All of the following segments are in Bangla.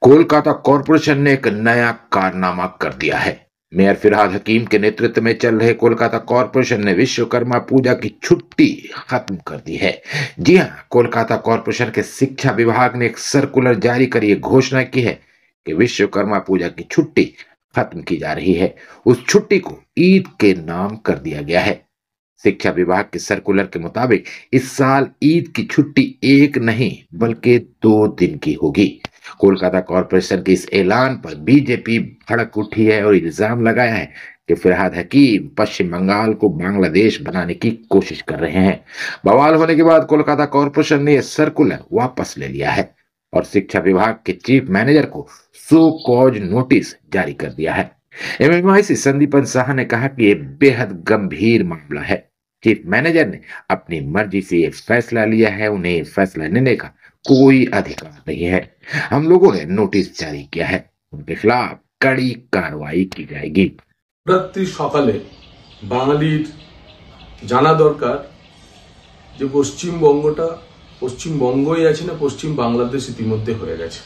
कोलकाता कॉरपोरेशन ने एक नया कारनामा कर दिया है। मेयर फिरहाद हकीम के नेतृत्व में चल रहे कोलकाता कॉरपोरेशन ने विश्वकर्मा पूजा की छुट्टी खत्म कर दी है। जी हां, कोलकाता कॉरपोरेशन के शिक्षा विभाग ने एक सर्कुलर जारी कर यह घोषणा की है कि विश्वकर्मा पूजा की छुट्टी खत्म की जा रही है। उस छुट्टी को ईद के नाम कर दिया गया है। शिक्षा विभाग के सर्कुलर के मुताबिक इस साल ईद की छुट्टी एक नहीं बल्कि 2 दिन की होगी। कोलकाता कॉरपोरेशन के इस ऐलान पर बीजेपी भड़क उठी है और इल्जाम लगाया है कि फिरहाद हकीम पश्चिम बंगाल को बांग्लादेश बनाने की कोशिश कर रहे हैं। बवाल होने के बाद कोलकाता कॉरपोरेशन ने यह सर्कुलर वापस ले लिया है और शिक्षा विभाग के चीफ मैनेजर को सो कॉज नोटिस जारी कर दिया है। एमएमआईसी संदीपन साहा ने कहा कि यह बेहद गंभीर मामला है। चीफ मैनेजर ने अपनी मर्जी से यह फैसला लिया है, उन्हें फैसला लेने का कोई अधिकार नहीं है। हम लोगों ने नोटिस जारी किया है, उनके खिलाफ कड़ी कार्रवाई की जाएगी। রাত্রি সকালে বাঙালির জানা দরকার যে পশ্চিমবঙ্গই আছে না পশ্চিম বাংলাদেশ ইতিমধ্যে হয়ে গেছে।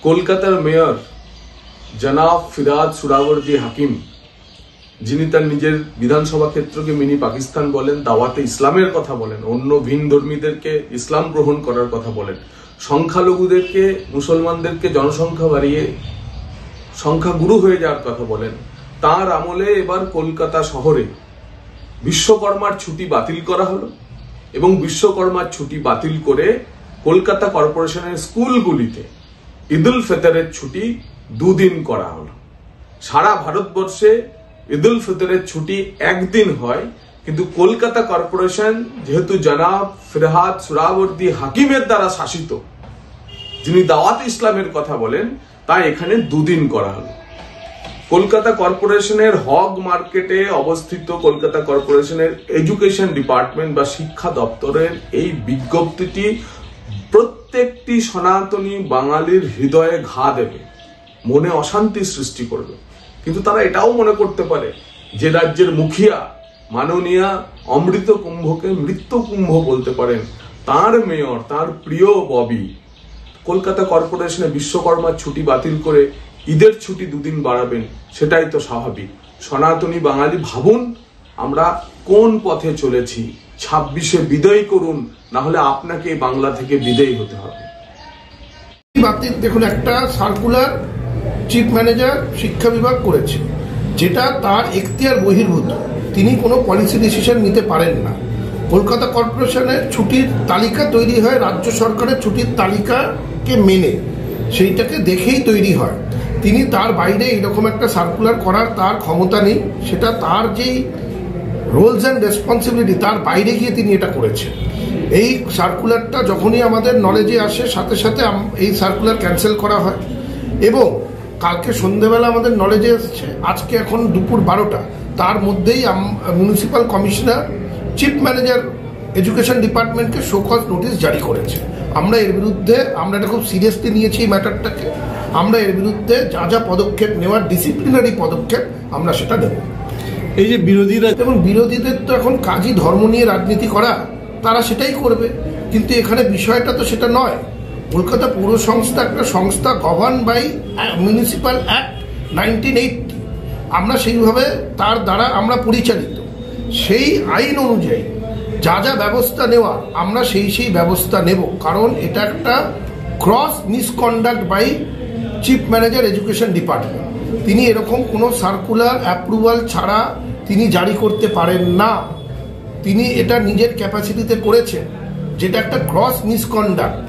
কলকাতার মেয়র জনাব ফিরহাদ সুরাবর্দী হাকিম, যিনি তার নিজের বিধানসভা ক্ষেত্রকে মিনি পাকিস্তান বলেন, দাওয়াতে ইসলামের কথা বলেন, অন্য ভিন ধর্মীদেরকে ইসলাম গ্রহণ করার কথা বলেন, সংখ্যালঘুদেরকে মুসলমানদেরকে জনসংখ্যা বাড়িয়ে সংখ্যাগুরু হয়ে যাওয়ার কথা বলেন, তার আমলে এবার কলকাতা শহরে বিশ্বকর্মার ছুটি বাতিল করা হলো এবং বিশ্বকর্মার ছুটি বাতিল করে কলকাতা কর্পোরেশনের স্কুলগুলিতে ঈদুল ফিতরের ছুটি 2 দিন করা হলো। সারা ভারতবর্ষে ঈদুল ফিতরের ছুটি 1 দিন হয়, কিন্তু কলকাতা কর্পোরেশন যেহেতু জনাব ফিরহাদ সুরাবর্দী হাকিমের দ্বারা শাসিত, যিনি দাওয়াত ইসলামের কথা বলেন, তাই এখানে 2 দিন করা হলো। কলকাতা কর্পোরেশনের হগ মার্কেটে অবস্থিত কলকাতা কর্পোরেশনের এডুকেশন ডিপার্টমেন্ট বা শিক্ষা দপ্তরের এই বিজ্ঞপ্তিটি প্রত্যেকটি সনাতনী বাঙালির হৃদয়ে ঘা দেবে, মনে অশান্তি সৃষ্টি করবে। কিন্তু তারা এটাও মনে করতে পারে যে রাজ্যের মুখিয়া মাননীয়া অমৃত কুম্ভকে মৃত্যু কুম্ভ বলতে পারেন, তার মেয়র, তার প্রিয় ববি কলকাতা কর্পোরেশনে বিশ্বকর্মার ছুটি বাতিল করে ঈদের ছুটি 2 দিন বাড়াবেন, সেটাই তো স্বাভাবিক। সনাতনী বাঙালি ভাবুন আমরা কোন পথে চলেছি। 26-এ বিদায় করুন, না হলে আপনাকে বাংলা থেকে বিদায় হতে হবে। দেখুন, একটা সার্কুলার চিফ ম্যানেজার শিক্ষা বিভাগ করেছে, যেটা তার এখতিয়ার বহির্ভূত। তিনি কোনো পলিসি ডিসিশন নিতে পারেন না। কলকাতা কর্পোরেশনের ছুটির তালিকা তৈরি হয় রাজ্য সরকারের ছুটির তালিকাকে মেনে, সেইটাকে দেখেই তৈরি হয়। তিনি তার বাইরে এরকম একটা সার্কুলার করার তার ক্ষমতা নেই। সেটা তার যেই রোলস অ্যান্ড রেসপন্সিবিলিটি, তার বাইরে গিয়ে তিনি এটা করেছেন। এই সার্কুলারটা যখনই আমাদের নলেজে আসে, সাথে সাথে এই সার্কুলার ক্যান্সেল করা হয় এবং কালকে সন্ধ্যেবেলা আমাদের নলেজে এসছে, আজকে এখন দুপুর 12টা, তার মধ্যেই municipal commissioner chief manager education ডিপার্টমেন্টকে শো কজ নোটিশ জারি করেছে। আমরা এর বিরুদ্ধে, আমরা এটা খুব সিরিয়াসলি নিয়েছি এই ম্যাটারটাকে। আমরা এর বিরুদ্ধে যা যা পদক্ষেপ নেওয়ার, ডিসিপ্লিনারি পদক্ষেপ, আমরা সেটা নেব। এই যে বিরোধীরা, যেমন বিরোধীদের তো এখন কাজই ধর্ম নিয়ে রাজনীতি করা, তারা সেটাই করবে। কিন্তু এখানে বিষয়টা তো সেটা নয়। কলকাতা পৌর সংস্থা একটা সংস্থা, গভর্ন বাই মিউনিসিপ্যাল অ্যাক্ট 1980। আমরা সেইভাবে তার দ্বারা আমরা পরিচালিত। সেই আইন অনুযায়ী যা যা ব্যবস্থা নেওয়া, আমরা সেই ব্যবস্থা নেব। কারণ এটা একটা cross misconduct by chief manager education department. তিনি এরকম কোনো সার্কুলার অ্যাপ্রুভাল ছাড়া তিনি জারি করতে পারেন না। তিনি এটা নিজের ক্যাপাসিটিতে করেছেন, যেটা একটা ক্রস মিসকন্ডাক্ট।